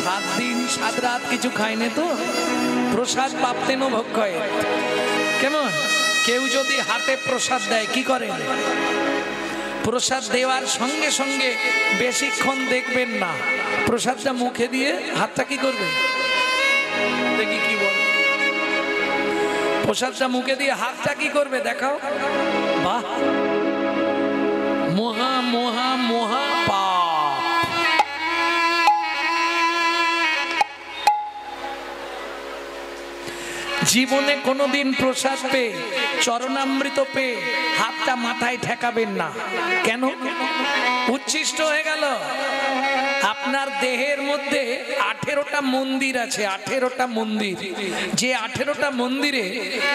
7 দিন 7 রাত কিছু খায়নি তো প্রসাদ পাপতেন ভক্ষয়ে। কেমন কেউ যদি হাতে প্রসাদ দেয় কি করে? প্রসাদ দেওয়ার সঙ্গে সঙ্গে বেশিক্ষণ দেখবেন না, প্রসাদটা মুখে দিয়ে হাতটা কি করবে দেখি কি বল, প্রসাদটা মুখে দিয়ে হাতটা কি করবে দেখাও। বাহ, মহা মহা মহা পাপ। জীবনে কোনোদিন প্রসাদ পেয়ে চরণামৃত পেয়ে হাতটা মাথায় ঠেকাবেন না। কেন? উচ্ছিষ্ট হয়ে গেল। আপনার দেহের মধ্যে 18টা মন্দির আছে, 18টা মন্দির। যে 18টা মন্দিরে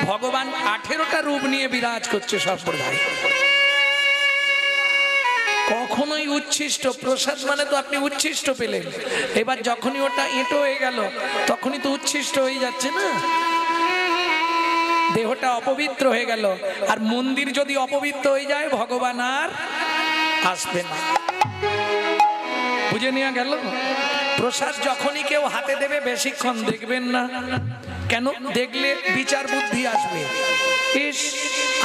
ভগবান 18টা রূপ নিয়ে বিরাজ করছে সর্বদাই। কখনোই উচ্ছিষ্ট প্রসাদ মানে তো আপনি উচ্ছিষ্ট পেলেন, এবার যখনই ওটা এঁটো হয়ে গেল তখনই তো উচ্ছিষ্ট হয়ে যাচ্ছে না, দেহটা অপবিত্র হয়ে গেল। আর মন্দির যদি অপবিত্র হয়ে যায় ভগবান আর আসবে না। বুঝে নেওয়া গেল? প্রসাদ যখনই কেউ হাতে দেবে বেশিক্ষণ দেখবেন না। কেন? দেখলে বিচার বুদ্ধি আসবে, ইস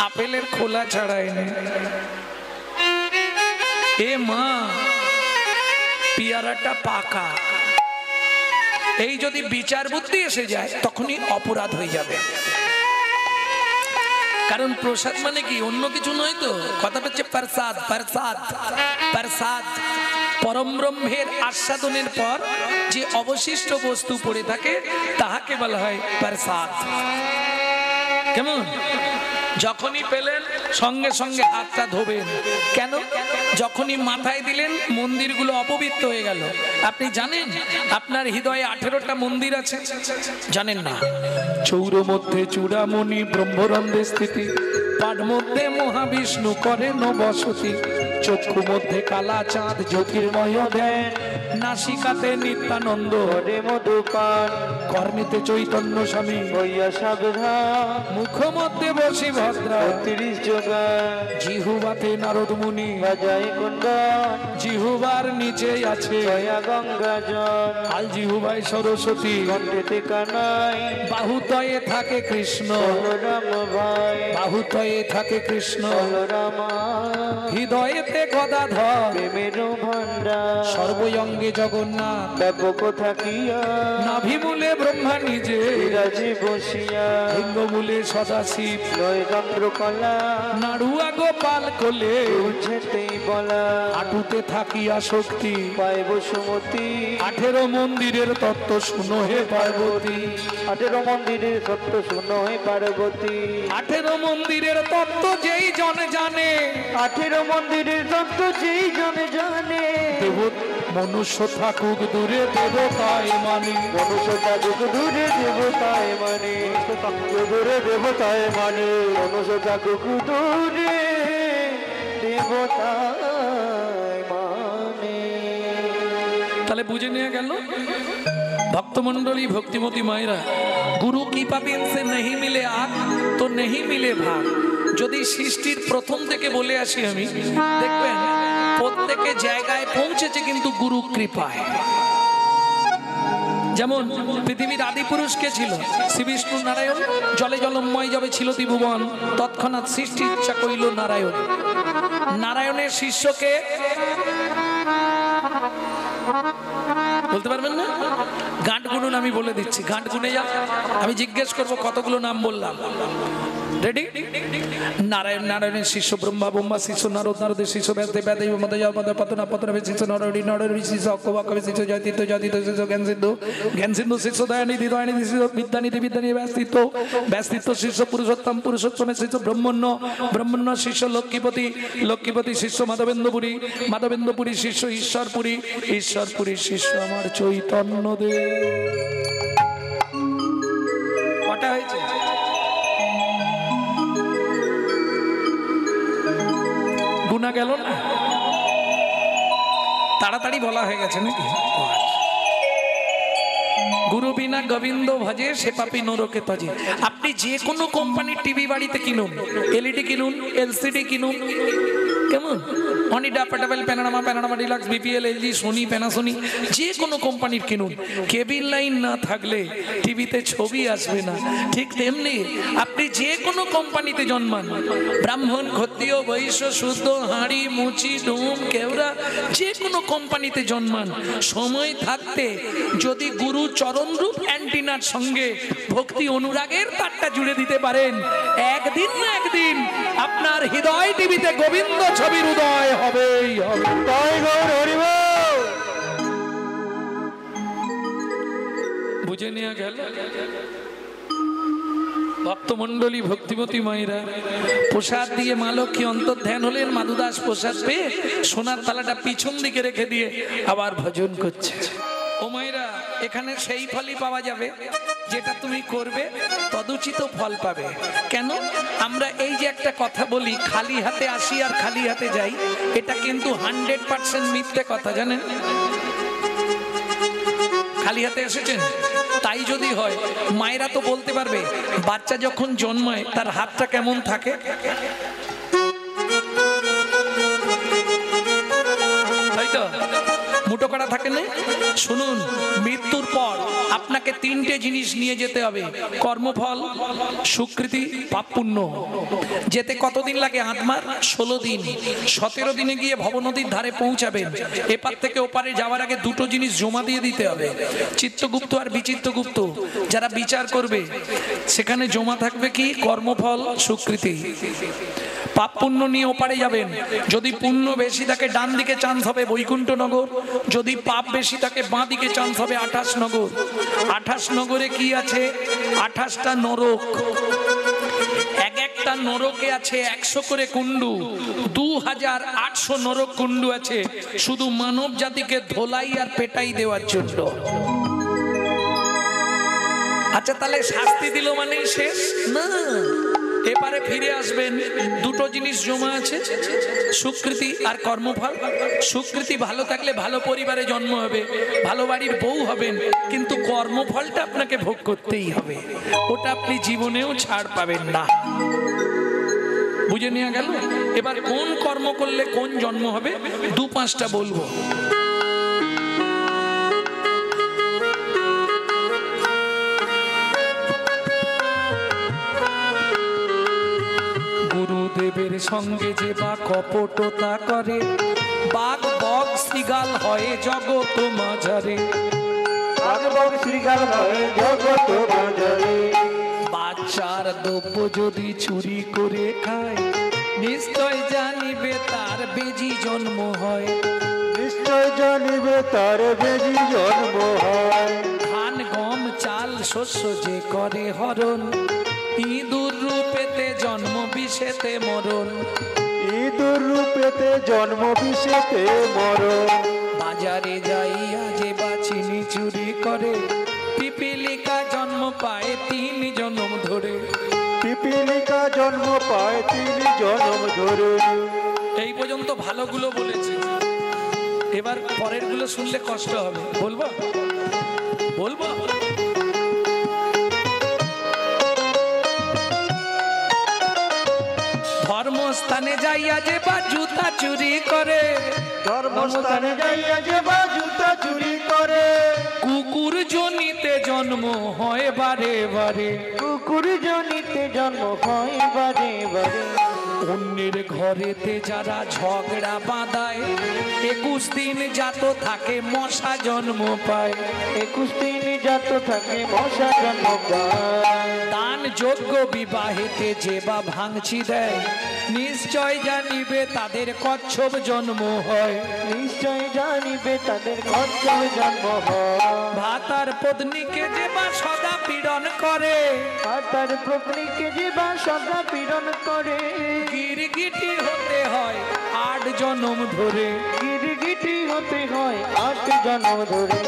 আপেলের খোলা ছাড়ায়নি, এ মা পেয়ারাটা পাকা। এই যদি বিচার বুদ্ধি এসে যায় তখনই অপরাধ হয়ে যাবে। কারণ প্রসাদ মানে কি অন্য কিছু নয় তো, কথাটা হচ্ছে প্রসাদ। প্রসাদ প্রসাদ পরম ব্রহ্মের আস্বাদনের পর যে অবশিষ্ট বস্তু পড়ে থাকে তাহাকে বলা হয় প্রসাদ। কেমন? যখনই পেলেন সঙ্গে সঙ্গে হাতটা ধোবেন। কেন? যখনই মাথায় দিলেন মন্দিরগুলো অপবিত্র হয়ে গেল। আপনি জানেন আপনার হৃদয়ে 18টা মন্দির আছে? জানেন না? চৌর মধ্যে চূড়ামণি ব্রহ্মরন্ধে স্থিতি, পাঠ মধ্যে মহাবিষ্ণু করেন বসতি, চক্ষু মধ্যে কালা চাঁদ জ্যোতির্ময় দেন, নাসিকাতে নিত্যানন্দ হরে মধুপান, কর্ণেতে চৈতন্য স্বামী হইয়া সাবধান, মুখ মধ্যে বসি ভদ্রা 30 যোগান, জিহুবাতে নারদ মুনি বাজায় কুণ্ডন, জিহুবার নিচে আছে দয়া গঙ্গা জল, আল জিহুবাই সরস্বতী কণ্ঠেতে কানাই, বাহুতয়ে থাকে কৃষ্ণ বলরাম ভাই, বাহুতয়ে থাকে কৃষ্ণ বলরাম, হৃদয়েতে গদাধর প্রেমের ভান্ডার, সর্বঙ্গে জগন্নাথ ব্যাপক থাকিয়া, নাভিমূলে ব্রহ্মা নিজে বিরাজে বসিয়া, লিঙ্গমূলে সদাশিব নয় চন্দ্রকলা, নাড়ুয়া গোপাল কোলে উঠেতেই বলা, হাঁটুতে থাকিয়া শক্তি পায় বসুমতী, 18 মন্দিরের তত্ত্ব শুনো হে পার্বতী, 18 মন্দিরের তত্ত্ব শুনো হে পার্বতী, 18 মন্দিরের তত্ত্ব যেই জন জানে, 18 মন্দিরের তত্ত্ব যেই জন জানে, মনুষ্য থাকুক দূরে দেবতায় মানে, মনুষ্য থাকুক দূরে দেবতায় মানে, দূরে দেবতায় মানে, মনুষ্য থাকুক দূরে দেবতায় মানে। তাহলে বুঝে নিয়ে গেল ভক্তমন্ডলী ভক্তিমতী মায়েরা, গুরু কি পাবেন সে নেই মিলে আগ তো নেই মিলে ভাগ। যদি সৃষ্টির প্রথম থেকে বলে আসি আমি, দেখবেন প্রত্যেকে জায়গায় পৌঁছেছে কিন্তু গুরু কৃপায়। যেমন পৃথিবীর আদি পুরুষ কে ছিল? শ্রী বিষ্ণু নারায়ণ। জলে জলময় যাবে ছিল ত্রিভুবন, তৎক্ষণাৎ সৃষ্টি ইচ্ছা কইল নারায়ণ। নারায়ণের শিষ্যকে বলতে পারবেন না? গাঁট গুনুন, আমি বলে দিচ্ছি, গাঁট গুনে যা। আমি জিজ্ঞেস করবো কতগুলো নাম বললাম। রেডি? নারায়ণ, নারায়ণের শিষ্য ব্রহ্মা, ব্রহ্মা শিষ্য নারদ, নারদের শিষ্য ব্যাস, ব্যাস পতনা, পতনা শিষ্য নরহরি, নরহরি শিষ্য অক্ষবাক্ষ শিষ্য জয়তীর্থ, জয়তীর্থ শিষ্য জ্ঞান সিন্ধু, জ্ঞান সিন্ধু শিষ্য দয়ানিধি, দয়ানিধি শিষ্য বিদ্যানিধি, বিদ্যানিধি ব্যাসতীর্থ, ব্যাসতীর্থ শিষ্য পুরুষোত্তম, পুরুষোত্তমের শিষ্য ব্রহ্মণ্য, ব্রহ্মণ্য শিষ্য লক্ষ্মীপতি, লক্ষ্মীপতি শিষ্য মাধবেন্দ্রপুরী, মাধবেন্দ্রপুরী শিষ্য ঈশ্বরপুরী, ঈশ্বরপুরী শিষ্য আমার চৈতন্য দেব। কটা হয়েছে? গুনা গেল না? তাড়াতাড়ি বলা হয়ে গেছে নাকি? গুরু বিনা গোবিন্দ ভজে সে পাপী নরকে তজে। আপনি যে কোনো কোম্পানির টিভি বাড়িতে কিনুন, এলইডি কিনুন, এলসিডি কিনুন, কেমন Onida, পেটাবেল, প্যানারামা, প্যানারামা deluxe, BPL, LG, Sony, প্যানাসোনি, যে কোনো কোম্পানির কিনুন, কেবিল লাইন না থাকলে টিভিতে ছবি আসবে না। ঠিক তেমনি আপনি যে কোনো কোম্পানিতে জন্মান, ব্রাহ্মণ, ক্ষত্রিয়, বৈশ্য, শুদ্ধ, হাঁড়ি, মুচি, ডোম, কেওড়া, যে কোনো কোম্পানিতে জন্মান, সময় থাকতে যদি গুরু চরণরূপ অ্যান্টিনার সঙ্গে ভক্তি অনুরাগের তারটা জুড়ে দিতে পারেন, একদিন না একদিন আপনার হৃদয় টিভিতে গোবিন্দ ছবির উদয় হবেই হবে। বুঝে নেওয়া গেল? ভক্তমন্ডলী, ভক্তিমতী মায়েরা, প্রসাদ দিয়ে মা লক্ষ্মী অন্তর্ধ্যান হলেন। মাধুদাস প্রসাদ পেয়ে সোনার থালাটা পিছন দিকে রেখে দিয়ে আবার ভজন করছে। ও মায়েরা, এখানে সেই ফলই পাওয়া যাবে যেটা তুমি করবে তদুচিত ফল পাবে। কেন? আমরা এই যে একটা কথা বলি, খালি হাতে আসি আর খালি হাতে যাই, এটা কিন্তু 100% মিথ্যে কথা, জানেন? খালি হাতে এসেছেন? তাই যদি হয়, মায়েরা তো বলতে পারবে বাচ্চা যখন জন্মায় তার হাতটা কেমন থাকে। তাই তো মুঠো করা থাকে না? শুনুন, মৃত্যুর পর আপনাকে তিনটে জিনিস নিয়ে যেতে হবে: কর্মফল, সুকৃতি, পাপ পুণ্য। যেতে কতদিন লাগে? আত্মার 16 দিন। 17 দিনে গিয়ে ভবনদীর ধারে পৌঁছাবেন। এপার থেকে ওপারে যাওয়ার আগে দুটো জিনিস জমা দিয়ে দিতে হবে: চিত্তগুপ্ত আর বিচিত্রগুপ্ত। যারা বিচার করবে সেখানে জমা থাকবে কি? কর্মফল, সুকৃতি। পাপ পুণ্য নিয়ে ওপারে যাবেন। যদি পুণ্য বেশি থাকে ডান দিকে চান্স হবে বৈকুণ্ঠনগর, যদি পাপ বেশি থাকে বাঁ দিকে চান্স হবে 28 নগর। 28 নগরে কি আছে? 28টা নরক। এক একটা নরকে আছে 100 করে কুণ্ডু। 2800 নরক কুণ্ডু আছে শুধু মানব জাতিকে ধোলাই আর পেটাই দেওয়ার জন্য। আচ্ছা, তাহলে শাস্তি দিল মানেই শেষ না, এপারে ফিরে আসবেন। দুটো জিনিস জমা আছে, সুকৃতি আর কর্মফল। সুকৃতি ভালো থাকলে ভালো পরিবারে জন্ম হবে, ভালো বাড়ির বউ হবেন, কিন্তু কর্মফলটা আপনাকে ভোগ করতেই হবে। ওটা আপনি জীবনেও ছাড় পাবেন না। বুঝে নেওয়া গেল? এবার কোন কর্ম করলে কোন জন্ম হবে 2-5টা বলবো। গুরুদেবের সঙ্গে যে বা কপটতা করে, বাঘ বক শৃগাল হয় জগৎ মাঝারে। বাচ্চার দ্রব্য যদি চুরি করে খায়, নিশ্চয় জানিবে তার বেজি জন্ম হয়। নিশ্চয় জানিবে তার বেজি জন্ম হয়। ধান, গম, চাল, শস্য যে করে হরণ, ইঁদুর রূপেতে জন্ম বিষেতে মরণ। ইঁদুর রূপেতে জন্ম বিষেতে মরণ। বাজারে যাইয়া যে বা চিনি চুরি করে, পিপিলিকা জন্ম পায় 3 জন্ম ধরে। পিপিলিকা জন্ম পায় 3 জন্ম ধরে। এই পর্যন্ত ভালোগুলো বলেছি, এবার পরের গুলো শুনলে কষ্ট হবে। বলবো বলবো ধর্মস্থানে যাইয়া যে বা জুতা চুরি করে। ধর্মস্থানে যাইয়া যে বা জুতা চুরি করে। কুকুর জনিতে জন্ম হয় বারে বারে। কুকুর জনিতে জন্ম হয় বারে বারে। অন্যের ঘরেতে যারা ঝগড়া বাঁধায়, 21 দিন জাত থাকে মশা জন্ম পায়। 21 দিন জাত থাকে মশা জন্ম পায়। দান যোগ্য বিবাহেতে যে বা ভাঙচি দেয়, নিশ্চয় জানিবে তাদের কচ্ছপ জন্ম হয়। নিশ্চয় জানিবে তাদের কচ্ছপ জন্ম হয়। ভাতার পত্নীকে যে বা সদা পীড়ন করে। ভাতার পত্নীকে যে বা সদা পীড়ন করে। গিরগিটি হতে হয় 8 জন্ম ধরে। গিরগিটি হতে হয় 8 জন্ম ধরে।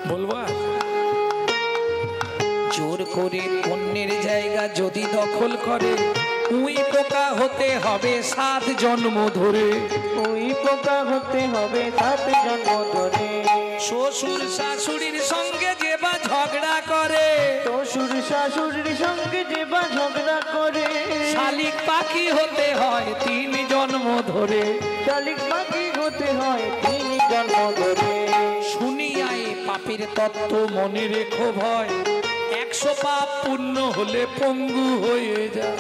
বলবা জোর করে অন্যের জায়গা যদি দখল করে, উই পোকা হতে হবে 7 জন্ম ধরে। উই পোকা হতে হবে 7 জন্ম ধরে। শ্বশুর শাশুড়ির সঙ্গে যে বা ঝগড়া করে, শ্বশুর শাশুড়ির সঙ্গে যে বা ঝগড়া করে, শালিক পাখি হতে হয় 3 জন্ম ধরে, শালিক পাখি হতে হয় 3 জন্ম ধরে। শুনিয়া এ পাপের তত্ত্ব মনে রেখো ভয়, 100 পাপ পূর্ণ হলে পঙ্গু হয়ে যায়।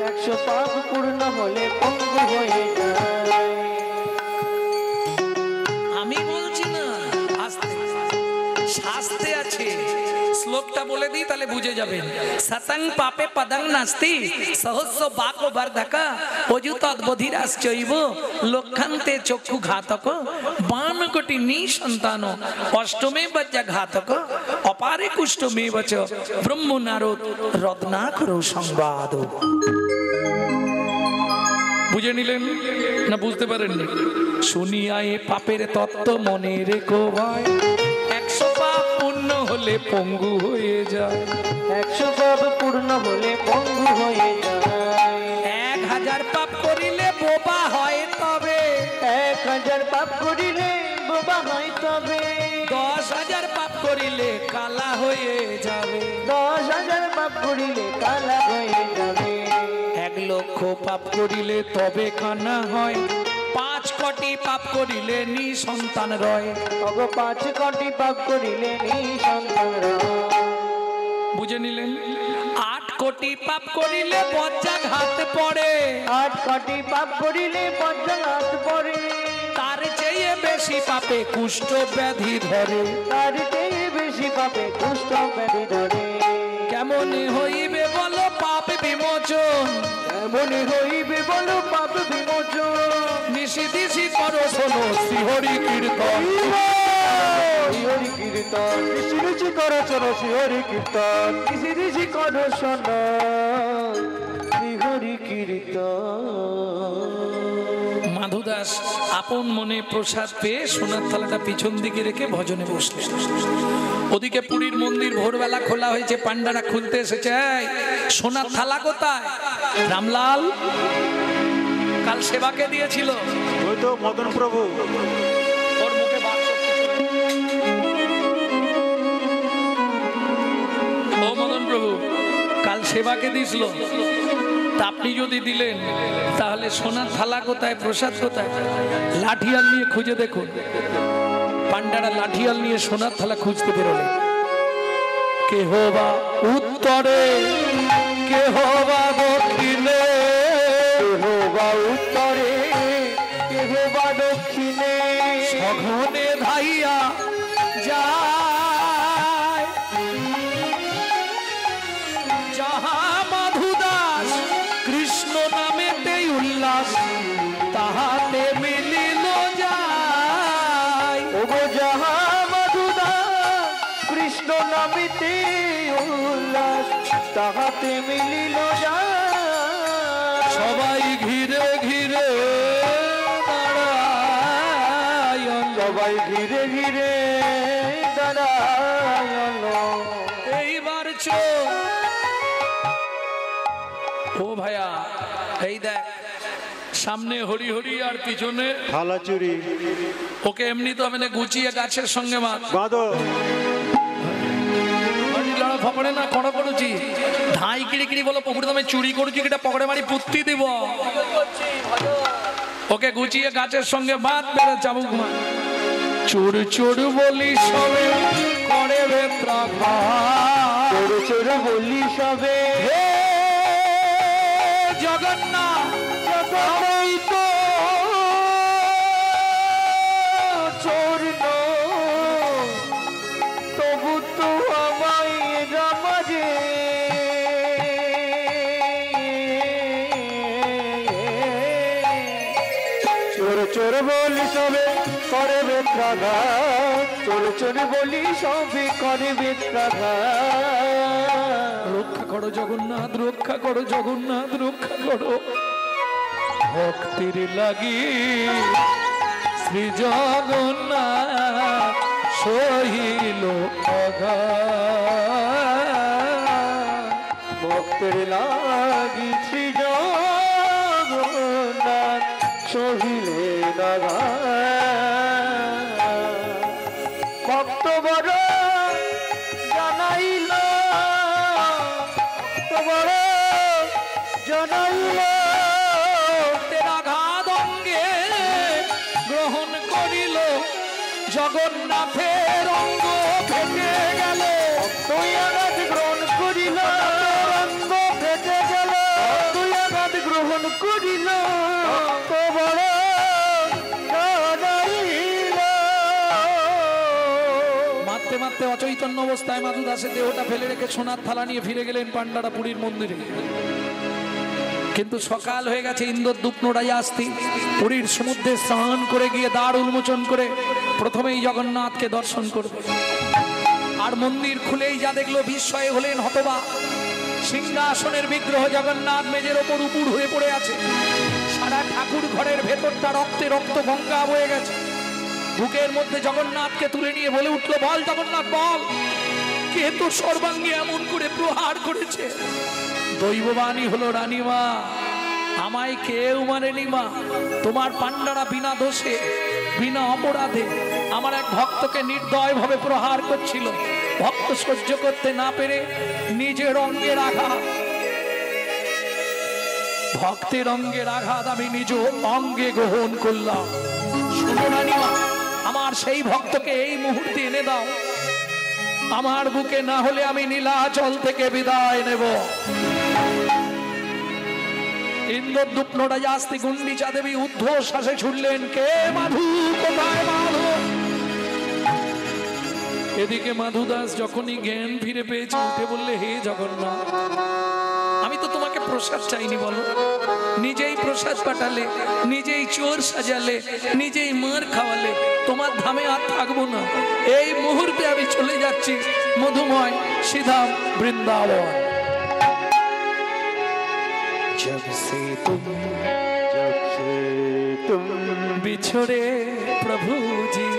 100 পাপ পূর্ণ হলে পঙ্গু হয়ে যায়। আমি বলছি না, আস্তে শাস্তে আছে, শ্লোকটা বলে দিই তাহলে বুঝে যাবেন। সতং পাপে পদং নাস্তি সহস্র বাকো বর্ধকা অযুতৎ বধিরাশ্চৈব লক্ষান্তে চক্ষু ঘাতক বান কোটি নিসন্তান অষ্টমে বজ্জা ঘাতক অপারে কুষ্ঠমে বচ ব্রহ্ম নারদ রত্নাকর সংবাদ। বুঝে নিলেন না বুঝতে পারেননি? শুনিয়া এ পাপের তত্ত্ব মনে রেখো ভাই, 100 পাপ পূর্ণ হলে পঙ্গু হয়ে যায়। 100 পাপ পূর্ণ হলে পঙ্গু হয়ে যায়। 1000 পাপ করিলে বোবা হয় তবে, 1000 পাপ করিলে বোবা হয় তবে, 10,000 পাপ করিলে কালা হয়ে যাবে, 10,000 পাপ করিলে কালা হয়ে যাবে। 1 লক্ষ পাপ করিলে তবে কানা হয়, 5 কোটি পাপ করিলে নিসন্তান রয়। 5 কোটি পাপ করিলে নিঃসন্তান রয়। বুঝে নিলেন? 8 কোটি পাপ করিলে বজ্রাঘাত পড়ে, 8 কোটি পাপ করিলে বজ্রাঘাত পড়ে, তার চেয়ে বেশি পাপে কুষ্ঠ ব্যাধি ধরে। তার চেয়ে বেশি পাপে কুষ্ঠ ব্যাধি ধরে। কেমনে হইবে বলো পাপ বিমোচন, মনে হইবে বলো পাপ বিমোচন, নিশি দিশি করো শোনো শ্রীহরি কীর্তন। হরি কীর্তন ঋষি ঋষি করো চলো হরি কীর্তন, ঋষি ঋষি করো শোনো হরি কীর্তন। মাধু দাস আপন মনে প্রসাদ পেয়ে সোনার থালাটা পিছন দিকে রেখে ভজনে বসলেন। ওদিকে পুরীর মন্দির ভোরবেলা খোলা হয়েছে, পান্ডারা খুলতে এসেছে। এই, সোনার থালা কোথায়? রামলাল কাল সেবাকে দিয়েছিল, ওই তো মদন প্রভু। ওর মুখে বাক্স ও মদন প্রভু কাল সেবাকে দিয়েছিল, তা আপনি যদি দিলেন তাহলে সোনার থালা কোথায়, প্রসাদ কোথায়? লাঠিয়াল নিয়ে খুঁজে দেখুন। পান্ডারা লাঠিয়াল নিয়ে সোনার থালা খুঁজতে বেরোলে, কেহ বা উত্তরে কেহ বা দক্ষিণে, কেহ বা উত্তরে কেহ বা দক্ষিণে, সঘনে ধাইয়া যায়। যাহা মাধু দাস কৃষ্ণ নামেতে উল্লাস, তাহাতে মিলিল যায়। ওগো যাহা মধুদা কৃষ্ণ নামিতে উল্লাস, তাহাতে মিলিল যায়। সবাই ঘিরে ঘিরে দাঁড়ায়, সবাই ঘিরে ঘিরে দাঁড়ায়। এইবার চোখ ও ভাইয়া, এই দেখ সামনে হরি হরি আর পিছনে থালা চুরি ওকে এমনি তো মানে গুছিয়ে গাছের সঙ্গে বাঁধো। লড়া ফকড়ে না কড়া করুছি ধাই কিড়ি কিড়ি বলো পুকুরে আমি চুরি করছি, কিটা পকড়ে মারি পুত্তি দিব। ওকে গুছিয়ে গাছের সঙ্গে বাঁধ, বেড়ে চাবুক মার। চোর চোর বলি সবে করে বেত্রাঘাত, চোর চোর বলি সবে হে জগন্নাথ জগৎই তো চোর নয়, তবু তো আমায় রামাজে চোর চোর বলি সবে করে বেত্রাঘাত, চোর চোর বলি সবে করে বেত্রাঘাত। রক্ষা করো জগন্নাথ, রক্ষা করো জগন্নাথ, রক্ষা করো। ভক্তির লাগি শ্রী জগন্নাথ সহিল অঘাত। ভক্তের লাগি শ্রী জগন্নাথ সহিলে নাঘাত। ভক্ত বড় জানা জগন্নাথের অঙ্গ ফেটে গেল, তুই আঘাত গ্রহণ করিল, অঙ্গ ফেটে গেল, তুই আঘাত গ্রহণ করিল, তো বড় কাঁদাইল। মারতে মারতে অচৈতন্য অবস্থায় মাধু দাসের দেহটা ফেলে রেখে সোনার থালা নিয়ে ফিরে গেলেন পান্ডারা পুরীর মন্দিরে। কিন্তু সকাল হয়ে গেছে, ইন্দ্রদ্যুপ নোড়াই আসতি পুরীর সমুদ্রে স্নান করে গিয়ে দ্বার উন্মোচন করে প্রথমেই জগন্নাথকে দর্শন করবে। আর মন্দির খুলেই যা দেখলো বিস্ময়ে হলেন হতবাক। সিংহাসনের বিগ্রহ জগন্নাথ মেজের ওপর উপুড় হয়ে পড়ে আছে। সারা ঠাকুর ঘরের ভেতরটা রক্তে রক্ত গঙ্গা বয়ে গেছে। বুকের মধ্যে জগন্নাথকে তুলে নিয়ে বলে উঠলো, বল জগন্নাথ বল, কে তো সর্বাঙ্গে এমন করে প্রহার করেছে? দৈববাণী হলো, রানীমা আমায় কেউ মানেনি মা, তোমার পান্ডারা বিনা দোষে বিনা অপরাধে আমার এক ভক্তকে নির্দয় ভাবে প্রহার করছিল। ভক্ত সহ্য করতে না পেরে নিজের অঙ্গের আঘাত, ভক্তের অঙ্গের আঘাত আমি নিজ অঙ্গে গ্রহণ করলাম। শোনো রানীমা, আমার সেই ভক্তকে এই মুহূর্তে এনে দাও, আমার বুকে না হলে আমি নীলাচল থেকে বিদায় নেব। ইন্দ্রদ্যুপ নোড়াই আসতে গুন্ডিচা দেবী ঊর্ধ্বশ্বাসে ছুটলেন, কে মাধু, কোথায় মাধু? এদিকে মাধু দাস যখনই জ্ঞান ফিরে পেয়েছে উঠে বললে, হে জগন্নাথ, আমি তো তোমাকে প্রসাদ চাইনি, বলো নিজেই প্রসাদ পাঠালে, নিজেই চোর সাজালে, নিজেই মার খাওয়ালে, তোমার ধামে আর থাকবো না। এই মুহূর্তে আমি চলে যাচ্ছি মধুময় শ্রীধাম বৃন্দাবন। जब से तुम बिछड़े प्रभु जी,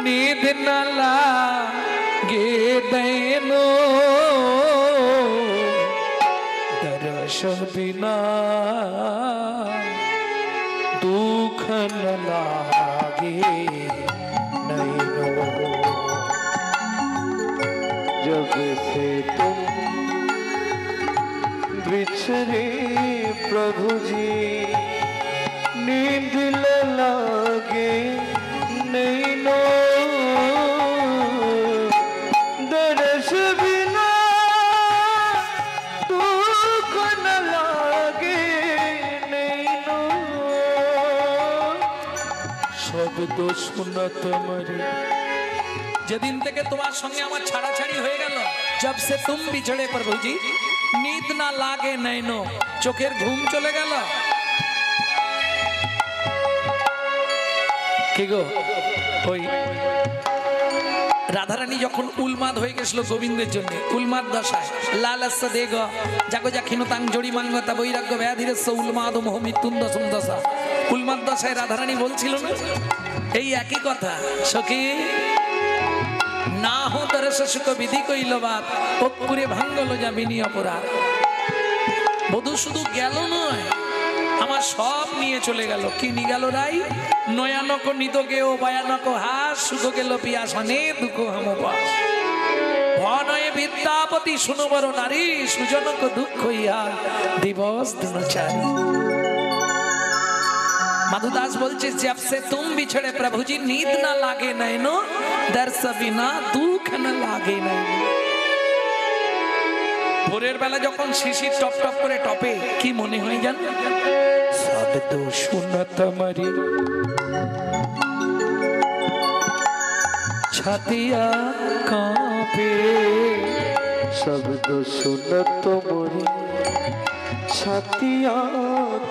नींद न लागे दैनो, दर्श बिना दुख न लागे नैनो। जब से तुम बिछड़े प्रभु जी, नींद न लागे नैनो, दर्श बिना दुख न लागे नैनो। শব্দ শোনা তোমারে, যেদিন থেকে তোমার সঙ্গে আমার ছাড়াছাড়ি হয়ে গেল, जब से तुम बिछड़े प्रभु जी, नींद ना लागे नैनो, চোখের ঘুম চলে গেল। কি গো, ওই রাধারানী যখন উলমাদ হয়ে গেছিল গোবিন্দের জন্য, উলমাদ দশায় লালাস্য দেগ জাগো জাক্ষিণ তাং জড়ি মাঙ্গতা বৈরাগ্য ব্যাধিরস্য উলমাদ মোহ মৃত্যুন্দসম দশা। উলমাদ দশায় রাধারানী বলছিল না এই একই কথা, সখী না হো দরস সুখ বিধি কইল বাত, অকুরে ভাঙ্গল যাবিনি অপরাধ। বধূ শুধু গেল নয়, আমার সব নিয়ে চলে গেল। কি নিয়ে গেল রাই? নয়ানক নিদকে ও ভয়ানক হাস, সুখ গেল পিয়াসনে দুঃখ হামপাস। ভনয়ে বিদ্যাপতি শুনো বড় নারী, সুজনক দুঃখ ইহা দিবস দিনচারী। মাধু দাস বলছে, जब से तुम बिछड़े प्रभु जी, नींद ना लागे नैनो, दर्श बिना दुख न लागे नैनो। ভোরের বেলা যখন শিশির টপ টপ করে টপে, কি মনে হয় জান? শব্দ শুনা তোমারি ছাতিয়া কাঁপে, শব্দ শুনত মোরে ছাতিয়া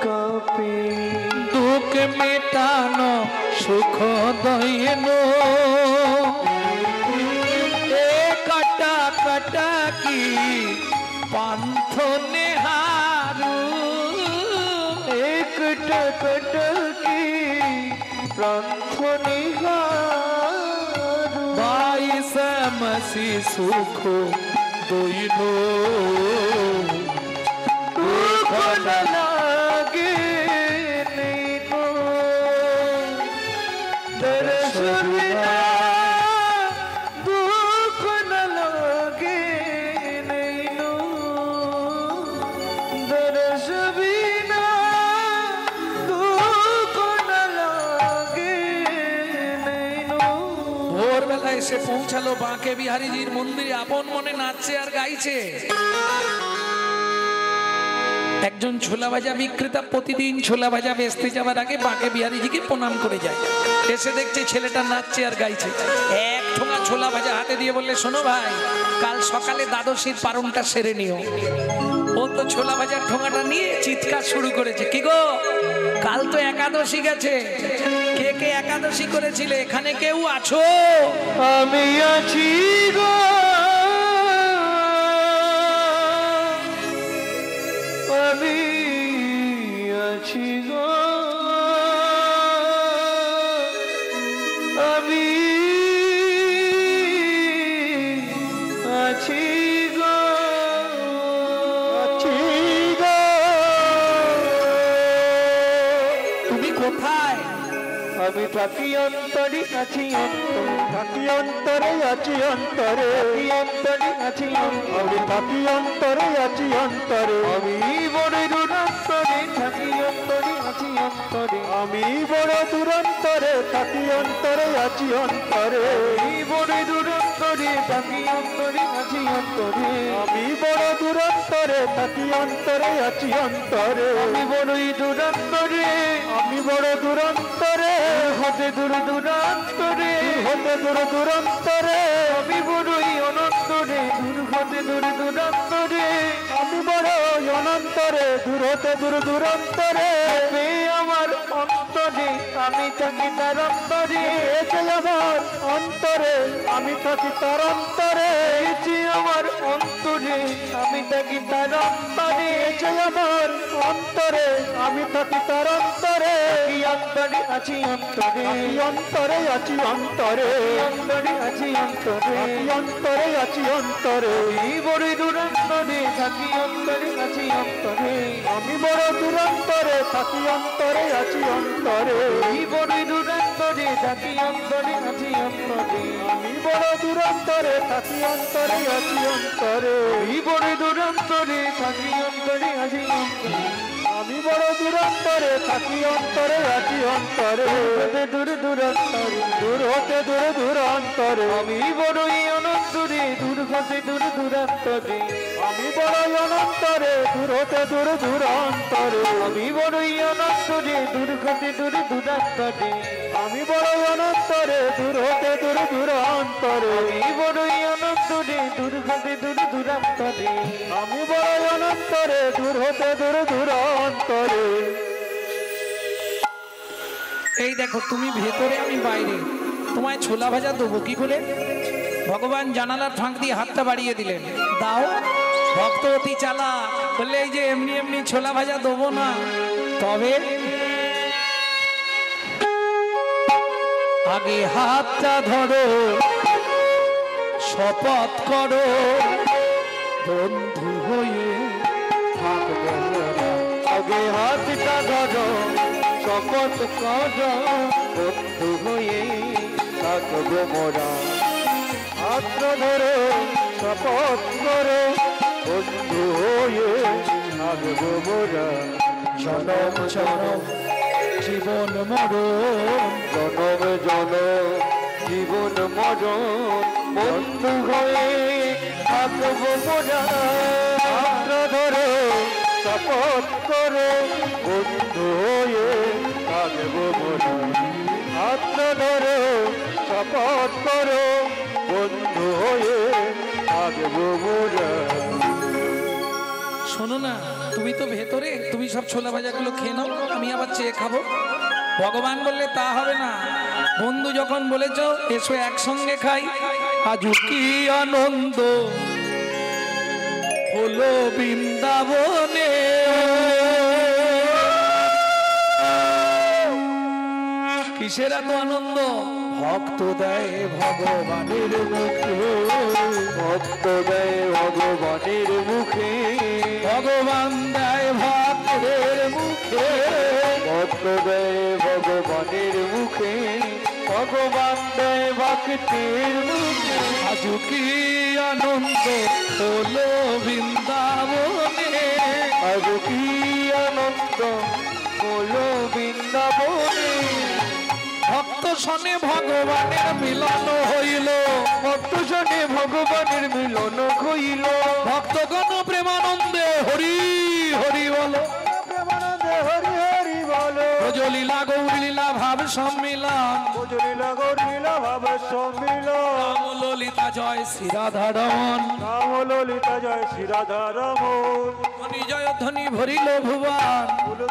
কাঁপে। দুঃখ মেটানো সুখ দইনো, এ কাটা কাটা কি পান্থ নেহারু, এক টকট কি প্রান্থ নিহারু। বাইশ মসি সুখ দইনো, দুঃখ ন লাগে নৈনো, দর্শ বিনা দুঃখ ন লাগে নৈনো, দর্শ বিনা দুঃখ ন লাগে নৈনো। এসে পৌঁছালো বাঁকে বিহারীজির মন্দিরে, আপন মনে নাচছে আর গাইছে। একজন ছোলা ভাজা বিক্রেতা প্রতিদিন ছোলা ভাজা বেচতে যাওয়ার আগে বাঁকে বিহারীজিকে প্রণাম করে যায়। এসে দেখছে ছেলেটা নাচছে আর গাইছে। এক ঠোঙা ছোলা ভাজা হাতে দিয়ে বললে, শোনো ভাই, কাল সকালে দ্বাদশীর পারণটা সেরে নিও। ও তো ছোলা ভাজার ঠোঙাটা নিয়ে চিৎকার শুরু করেছে, কি গো, কাল তো একাদশী গেছে, কে কে একাদশী করেছিলে, এখানে কেউ আছো? আমি আছি গো, আমি আছি গো, আমি আছি গো, আছি গো। তুমি কোথায়? আমি থাকি অন্তরে, আছি অন্তরে, থাকি অন্তরে, আছি অন্তরে, অন্তরে আছি অন্তরে, থাকি অন্তরে, আছি অন্তরে, আমি বড় দূরান্তরে, থাকি অন্তরে, আছি অন্তরে, আমি বড় দূরান্তরে, থাকি অন্তরে, আছি অন্তরে, আমি বড় দূরান্তরে, থাকি অন্তরে, আছি অন্তরে, আমি বড় দূরান্তরে, থাকি অন্তরে, আছি অন্তরে, আমি বড়ই দূরান্তরে, আমি বড় দূরান্তরে, হতে দূর দূরান্তরে, হতে দূর দূরান্তরে, আমি বড়ই অনন্তরে, দূর হতে দূর দূরান্তরে, আমি বড় অনন্তরে, দূর হতে দূর দূরান্তরে, আমার অন্তরে, আমি থাকি তার অন্তরে, এসে আমার অন্তরে, আমি থাকি তার অন্তরে, এসে আমার অন্তরে, আমি থাকি তার অন্তরে, এসে আমার অন্তরে, আমি থাকি তার অন্তরে, এই অন্তরে আছি অন্তরে, এই অন্তরে আছি অন্তরে, অন্তরে আছি অন্তরে, এই অন্তরে আছি অন্তরে, এই বড় দূরান্তরে, থাকি অন্তরে আছি অন্তরে, আমি বড় দূরান্তরে, থাকি অন্তরে আছি অন্তরে, এই বড় দূরান্তরে, থাকি অন্তরে আছি অন্তরে, আমি বড় দূরান্তরে, থাকি অন্তরে আছি অন্তরে, এই বড় দূরান্তরে, থাকি অন্তরে আছি অন্তরে, আমি বড় দূরান্তরে, থাকি অন্তরে, আছি অন্তরে, দূর দূরান্তরে, দূর হতে দূর দূরান্তরে, আমি বড়ই অনন্তরে, দূর হতে দূর দূরান্তরে, আমি বড়ই অনন্তরে, দূর হতে দূর দূরান্তরে, আমি বড়ই অনন্তরে, দূর হতে দূর দূরান্তরে, আমি বড়ই অনন্তরে, দূর হতে দূর দূরান্তরে, আমি বড়ই অনন্তরে, দূর হতে দূর দূরান্তরে, আমি বড়ই অনন্তরে, দূর হতে দূর দূরান্তরে। এই দেখো, তুমি ভেতরে আমি বাইরে, তোমায় ছোলা ভাজা দেবো কি করে? ভগবান জানালার ফাঁক দিয়ে হাতটা বাড়িয়ে দিলেন, দাও। ভক্ত অতি চালা, বললে এই যে এমনি এমনি ছোলা ভাজা দেবো না, তবে আগে হাতটা ধরো, শপথ করো, বন্ধু হয়ে থাকবো মোরা। আগে হাতটা ধরো, শপথ করো, বন্ধু হয়ে থাকবো মোরা। হাত ধরো, শপথ করো, বন্ধু হয়ে থাকবো মোরা। জনম জনম জীবন মরণ, জনম জনম জীবন মরণ, বন্ধু হয়ে থাকবো মোরা। হাত ধরো, শপথ করো, বন্ধু হয়ে থাকবো মোরা। হাত ধরো, শপথ করো, বন্ধু হয়ে থাকবো মোরা। শোনো না, তুমি তো ভেতরে, তুমি সব ছোলা ভাজাগুলো খেয়ে নাও, আমি আবার চেয়ে খাবো। ভগবান বললে তা হবে না, বন্ধু যখন বলেছ এসো একসঙ্গে খাই। আজ কি আনন্দ হলো বৃন্দাবনে, কিসের এত আনন্দ? ভক্ত দেয় ভগবানের মুখে, ভক্ত দেয় ভগবানের মুখে, ভগবান দেয় ভক্তের মুখে, ভক্ত দেয় ভগবানের মুখে, ভগবান দেয় ভক্তের মুখে। আজ কি আনন্দ হলো বৃন্দাবনে, আজ কি আনন্দ হলো বৃন্দাবনে। ভক্ত সনে ভগবানের মিলন হইল, ভক্ত সনে ভগবানের মিলন হইল, ভক্তগণ প্রেমানন্দে হরি হরি বল, প্রেমানন্দে হরি হরি বলো, ব্রজলীলা গৌরলীলা ভাব সম্মিলন, ভজলীলা গৌরলীলা ভাব সম্মিলন, রাম ললিতা জয় শ্রী রাধারমণ, রাম ললিতা জয় শ্রী রাধা রমণ, ধ্বনি জয় ধ্বনি ভরিল ভুবন,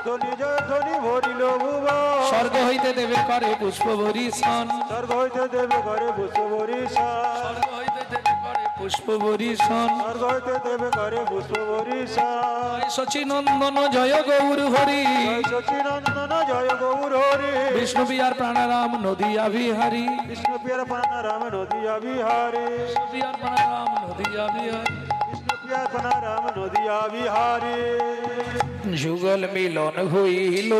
ধ্বনি জয় ধ্বনি ভরিল ভুবন, স্বর্গ হইতে দেবে করে পুষ্প বরিশন, স্বর্গ হইতে দেবে করে পুষ্প বরিশান, স্বর্গ হইতে দেবে করে পুষ্প বরিশন, স্বর্গ হইতে দেবে করে পুষ্প বরিশান, শচীনন্দন জয় গৌর হরি, জয় সচিনন্দন জয় গৌর হরি, বিষ্ণু বিহার প্রাণারাম নদিয়া বিহারী, বিষ্ণু পিয়ার পানা রাম নদিয়া বিহারী, বিহার প্রাণারাম নদিয়া বিহারী, বিষ্ণু পিয়ার পানা রাম নদিয়া বিহারী। যুগল মিলন হইল।